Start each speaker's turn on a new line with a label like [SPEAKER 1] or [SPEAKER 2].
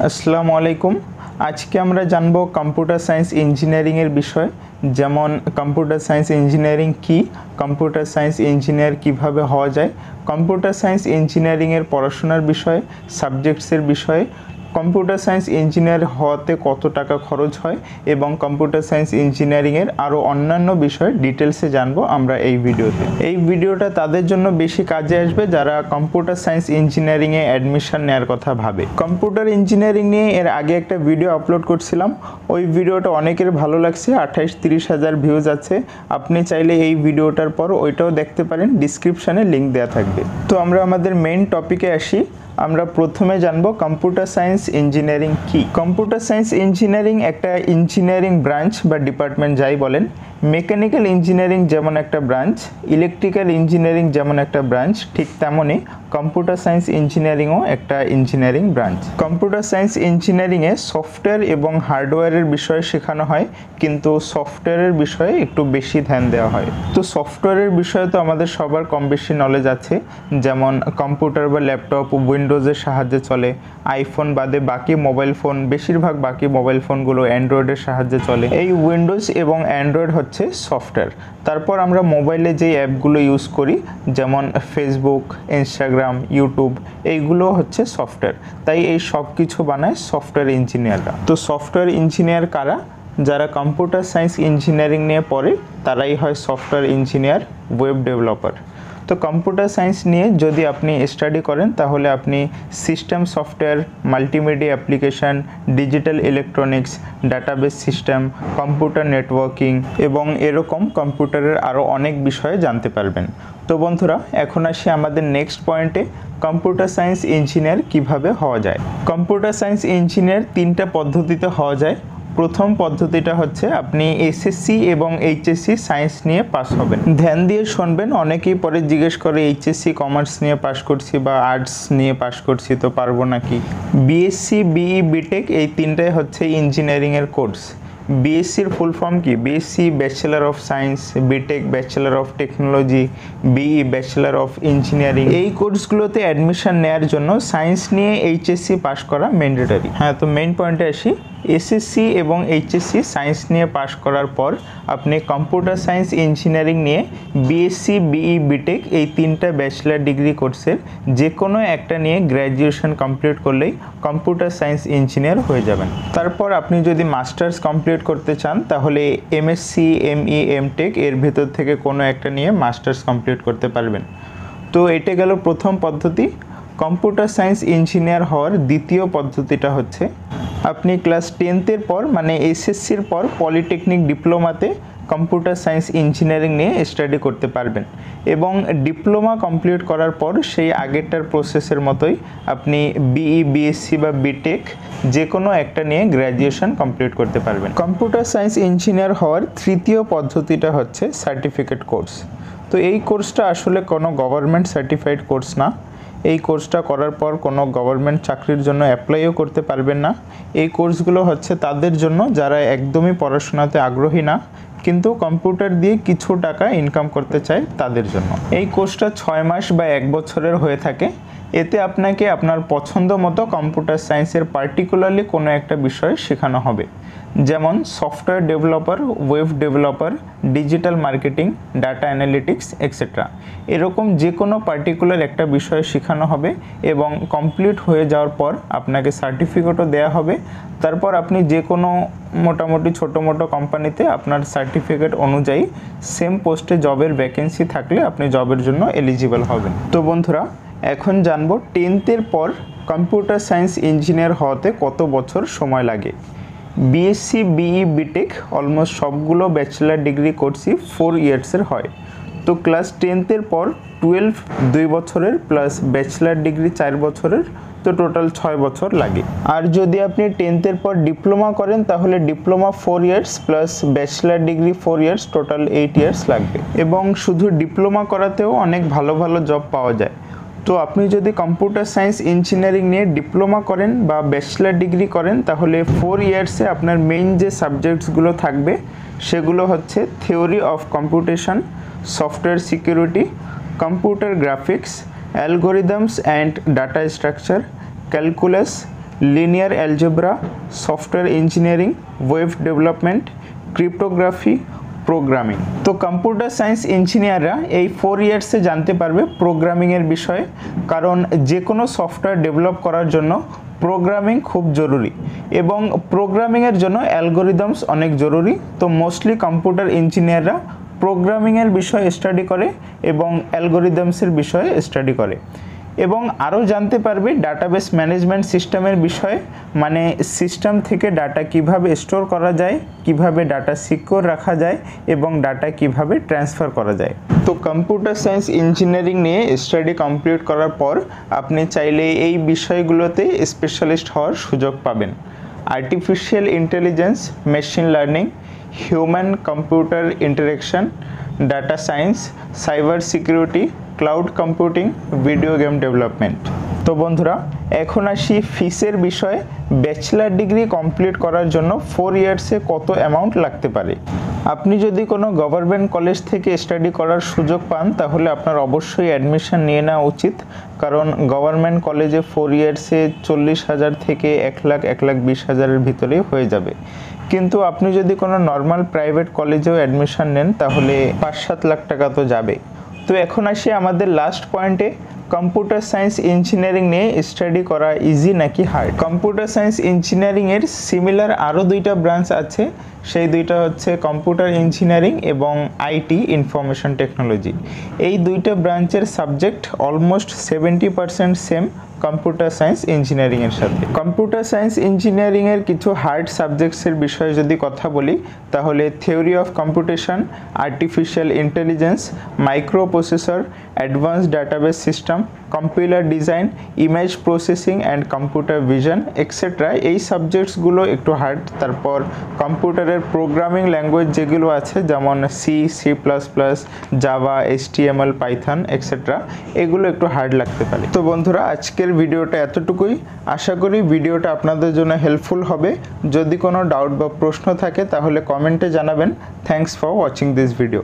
[SPEAKER 1] আসসালামু আলাইকুম। আজকে আমরা জানবো কম্পিউটার সায়েন্স ইঞ্জিনিয়ারিং এর বিষয়, যেমন কম্পিউটার সায়েন্স ইঞ্জিনিয়ারিং কি, কম্পিউটার সায়েন্স ইঞ্জিনিয়ার কিভাবে হওয়া যায়, কম্পিউটার সায়েন্স ইঞ্জিনিয়ারিং এর পড়াশোনার বিষয়, সাবজেক্টসের বিষয়ে, কম্পিউটার সায়েন্স ইঞ্জিনিয়ার হওয়াতে কত টাকা খরচ হয় এবং কম্পিউটার সায়েন্স ইঞ্জিনিয়ারিংয়ের আরও অন্যান্য বিষয় ডিটেলসে জানবো আমরা এই ভিডিওতে। এই ভিডিওটা তাদের জন্য বেশি কাজে আসবে যারা কম্পিউটার সায়েন্স ইঞ্জিনিয়ারিংয়ে অ্যাডমিশন নেওয়ার কথা ভাবে। কম্পিউটার ইঞ্জিনিয়ারিং নিয়ে এর আগে একটা ভিডিও আপলোড করছিলাম, ওই ভিডিওটা অনেকের ভালো লাগছে, 28-30 হাজার ভিউজ আছে। আপনি চাইলে এই ভিডিওটার পর ওইটাও দেখতে পারেন, ডিসক্রিপশানে লিঙ্ক দেওয়া থাকবে। তো আমরা আমাদের মেইন টপিকে আসি। আমরা প্রথমে জানবো কম্পিউটার সায়েন্স ইঞ্জিনিয়ারিং কি। কম্পিউটার সায়েন্স ইঞ্জিনিয়ারিং একটা ইঞ্জিনিয়ারিং ব্রাঞ্চ বা ডিপার্টমেন্ট যাই বলেন। মেকানিক্যাল ইঞ্জিনিয়ারিং যেমন একটা ব্রাঞ্চ, ইলেকট্রিক্যাল ইঞ্জিনিয়ারিং যেমন একটা ব্রাঞ্চ, ঠিক তেমনই কম্পিউটার সায়েন্স ইঞ্জিনিয়ারিংও একটা ইঞ্জিনিয়ারিং ব্রাঞ্চ। কম্পিউটার সায়েন্স ইঞ্জিনিয়ারিংয়ে সফটওয়্যার এবং হার্ডওয়্যারের বিষয়ে শেখানো হয়, কিন্তু সফটওয়্যারের বিষয়ে একটু বেশি ধ্যান দেওয়া হয়। তো সফটওয়্যারের বিষয়ে তো আমাদের সবার কম বেশি নলেজ আছে, যেমন কম্পিউটার বা ল্যাপটপ উইন্ডোজের সাহায্যে চলে, আইফোন বাদে বাকি মোবাইল ফোন, বেশিরভাগ বাকি মোবাইল ফোনগুলো অ্যান্ড্রয়েডের সাহায্যে চলে। এই উইন্ডোজ এবং অ্যান্ড্রয়েড হচ্ছে সফটওয়্যার। তারপর আমরা মোবাইলে যে অ্যাপগুলো ইউজ করি, যেমন ফেসবুক, ইনস্টাগ্রাম, ইউটিউব, এইগুলো হচ্ছে সফটওয়্যার। তাই এই সব কিছু বানায় সফটওয়্যার ইঞ্জিনিয়াররা। তো সফটওয়্যার ইঞ্জিনিয়ার কারা? যারা কম্পিউটার সায়েন্স ইঞ্জিনিয়ারিং নিয়ে পড়ে তারাই হয় সফটওয়্যার ইঞ্জিনিয়ার, ওয়েব ডেভেলপার। তো কম্পিউটার সায়েন্স নিয়ে যদি আপনি স্টাডি করেন তাহলে আপনি system software, multimedia application, digital electronics, database system, computer networking এবং এরকম কম্পিউটারের আরও অনেক বিষয়ে জানতে পারবেন। তো বন্ধুরা, এখন আসি আমাদের নেক্সট পয়েন্টে, কম্পিউটার সায়েন্স ইঞ্জিনিয়ার কিভাবে হওয়া যায়। কম্পিউটার সায়েন্স ইঞ্জিনিয়ার তিনটা পদ্ধতিতে হওয়া যায়। প্রথম পদ্ধতিটা হচ্ছে আপনি এসএসসি এবং এইচএসসি সায়েন্স নিয়ে পাস হবেন। ধ্যান দিয়ে শুনবেন, অনেকেই পরে জিজ্ঞেস করে এইচএসসি কমার্স নিয়ে পাস করছি বা আর্টস নিয়ে পাস করছি তো পারবো নাকি। বিএসসি, বিই, বিটেক এই তিনটাই হচ্ছে ইঞ্জিনিয়ারিংয়ের কোর্স। বিএসসির ফুল ফর্ম কি? BSc bachelor of science, BTech bachelor of technology, BE bachelor of engineering. এই কোর্সগুলোতে অ্যাডমিশন নেওয়ার জন্য সায়েন্স নিয়ে এইচএসসি পাস করা ম্যান্ডেটরি। হ্যাঁ, তো মেইন পয়েন্টে আসি। এসএসসি এবং এইচএসসি সায়েন্স নিয়ে পাস করার পর আপনি কম্পিউটার সায়েন্স ইঞ্জিনিয়ারিং নিয়ে বিএসসি, বিই, বিটেক এই তিনটা ব্যাচেলার ডিগ্রি কোর্সের যে কোনো একটা নিয়ে গ্র্যাজুয়েশন কমপ্লিট করলেই কম্পিউটার সায়েন্স ইঞ্জিনিয়ার হয়ে যাবেন। তারপর আপনি যদি মাস্টার্স কমপ্লিট করতে চান তাহলে এমএসসি, এমই, এমটেক এর ভেতর থেকে কোনো একটা নিয়ে মাস্টার্স কমপ্লিট করতে পারবেন। তো এটা গেল প্রথম পদ্ধতি। কম্পিউটার সায়েন্স ইঞ্জিনিয়ার হওয়ার দ্বিতীয় পদ্ধতিটা হচ্ছে আপনি ক্লাস 10th পর মানে এসএসসির পর পলিটেকনিক ডিপ্লোমাতে কম্পিউটার সায়েন্স ইঞ্জিনিয়ারিং নিয়ে স্টাডি করতে পারবেন এবং ডিপ্লোমা কমপ্লিট করার পর সেই আগেরটার প্রসেসের মতোই আপনি বিই, বিএসসি বা বিটেক যে কোনো একটা নিয়ে গ্র্যাজুয়েশন কমপ্লিট করতে পারবেন। কম্পিউটার সায়েন্স ইঞ্জিনিয়ার হওয়ার তৃতীয় পদ্ধতিটা হচ্ছে সার্টিফিকেট কোর্স। তো এই কোর্সটা আসলে কোনো গভর্নমেন্ট সার্টিফাইড কোর্স না। এই কোর্সটা করার পর কোনো গভর্নমেন্ট চাকরির জন্য অ্যাপ্লাইও করতে পারবেন না। এই কোর্সগুলো হচ্ছে তাদের জন্য যারা একদমই পড়াশোনাতে আগ্রহী না কিন্তু কম্পিউটার দিয়ে কিছু টাকা ইনকাম করতে চায় তাদের জন্য। এই কোর্সটা 6 মাস বা 1 বছরের হয়ে থাকে। এতে আপনাকে আপনার পছন্দ মতো কম্পিউটার সায়েন্সের পার্টিকুলারলি কোনো একটা বিষয় শেখানো হবে, যেমন software developer, web developer, digital marketing, data analytics etcetera. এরকম যে কোনো পার্টিকুলার একটা বিষয় শেখানো হবে এবং কমপ্লিট হয়ে যাওয়ার পর আপনাকে সার্টিফিকেটও দেওয়া হবে। তারপর আপনি যে কোনো মোটামুটি ছোটো মোটো কোম্পানিতে আপনার সার্টিফিকেট অনুযায়ী সেম পোস্টে জবের ভ্যাকেন্সি থাকলে আপনি জবের জন্য এলিজিবল হবেন। তো বন্ধুরা, এখন জানবো 10th পর কম্পিউটার সায়েন্স ইঞ্জিনিয়ার হওয়াতে কত বছর সময় লাগে। বিএসসি, বিই, বিটেক অলমোস্ট সবগুলো ব্যাচেলার ডিগ্রি কোর্সই 4 ইয়ার্সের হয়। তো ক্লাস 10th পর 12 2 বছরের প্লাস ব্যাচেলার ডিগ্রি 4 বছরের, তো টোটাল 6 বছর লাগে। আর যদি আপনি 10th পর ডিপ্লোমা করেন তাহলে diploma 4 years plus bachelor degree 4 years, total 8 years লাগবে। এবং শুধু ডিপ্লোমা করাতেও অনেক ভালো ভালো জব পাওয়া যায়। তো আপনি যদি কম্পিউটার সায়েন্স ইঞ্জিনিয়ারিং নিয়ে ডিপ্লোমা করেন বা ব্যাচেলার ডিগ্রি করেন তাহলে 4 ইয়ার্সে আপনার মেইন যে সাবজেক্টসগুলো থাকবে সেগুলো হচ্ছে theory of computation, software security, computer graphics, algorithms and data structure, calculus, linear algebra, software engineering, web development, cryptography, programming. তো কম্পিউটার সায়েন্স ইঞ্জিনিয়াররা এই 4 ইয়ার্সে জানতে পারবে প্রোগ্রামিংয়ের বিষয়ে, কারণ যে কোনো সফটওয়্যার ডেভেলপ করার জন্য প্রোগ্রামিং খুব জরুরি এবং প্রোগ্রামিংয়ের জন্য অ্যালগোরিদমস অনেক জরুরি। তো মোস্টলি কম্পিউটার ইঞ্জিনিয়াররা প্রোগ্রামিংয়ের বিষয়ে স্টাডি করে এবং অ্যালগোরিদমসের বিষয়ে স্টাডি করে এবং আরও জানতে পারবে ডাটাবেস ম্যানেজমেন্ট সিস্টেমের বিষয়ে, মানে সিস্টেম থেকে ডাটা কিভাবে স্টোর করা যায়, কিভাবে ডাটা সিকিউর রাখা যায় এবং ডাটা কিভাবে ট্রান্সফার করা যায়। তো কম্পিউটার সায়েন্স ইঞ্জিনিয়ারিং নিয়ে স্টাডি কমপ্লিট করার পর আপনি চাইলে এই বিষয়গুলোতে স্পেশালিস্ট হওয়ার সুযোগ পাবেন। Artificial intelligence, machine learning, human computer interaction, data science, cyber security, cloud computing, video game development. তো বন্ধুরা, এখন আসি ফিসের বিষয়ে। ব্যাচেলার ডিগ্রি কমপ্লিট করার জন্য 4 ইয়ার্সে কত অ্যামাউন্ট লাগতে পারে। আপনি যদি কোনো গভর্নমেন্ট কলেজ থেকে স্টাডি করার সুযোগ পান তাহলে আপনার অবশ্যই অ্যাডমিশন নিয়ে নেওয়া উচিত, কারণ গভর্নমেন্ট কলেজে 4 ইয়ার্সে 40,000 থেকে 1,20,000-এর ভিতরেই হয়ে যাবে। কিন্তু আপনি যদি কোনো নর্মাল প্রাইভেট কলেজেও অ্যাডমিশন নেন তাহলে 5-7 লাখ টাকা তো যাবে। তো এখন আসি আমাদের লাস্ট পয়েন্টে, কম্পিউটার সায়েন্স ইঞ্জিনিয়ারিং নিয়ে স্টাডি করা ইজি নাকি হার্ড। কম্পিউটার সায়েন্স ইঞ্জিনিয়ারিংয়ের সিমিলার আরও 2টা ব্রাঞ্চ আছে, সেই 2টা হচ্ছে কম্পিউটার ইঞ্জিনিয়ারিং এবং আইটি, ইনফরমেশন টেকনোলজি। এই 2টা ব্রাঞ্চের subject almost 70% same computer science ইঞ্জিনিয়ারিংয়ের সাথে। কম্পিউটার সায়েন্স ইঞ্জিনিয়ারিংয়ের কিছু হার্ড সাবজেক্টসের বিষয়ে যদি কথা বলি তাহলে theory of computation, artificial intelligence, micro processor, advanced database system, computer design, image processing and computer vision etcetera, এই সাবজেক্টসগুলো একটু হার্ড। তারপর কম্পিউটারের প্রোগ্রামিং ল্যাঙ্গুয়েজ যেগুলো আছে যেমন C, C++, Java, HTML, Python etcetera, এগুলো একটু হার্ড লাগতে পারে। তো বন্ধুরা, আজকের ভিডিওটা এতটুকুই। আশা করি ভিডিওটা আপনাদের জন্য হেল্পফুল হবে। যদি কোনো ডাউট বা প্রশ্ন থাকে তাহলে কমেন্টে জানাবেন। Thanks for watching this video.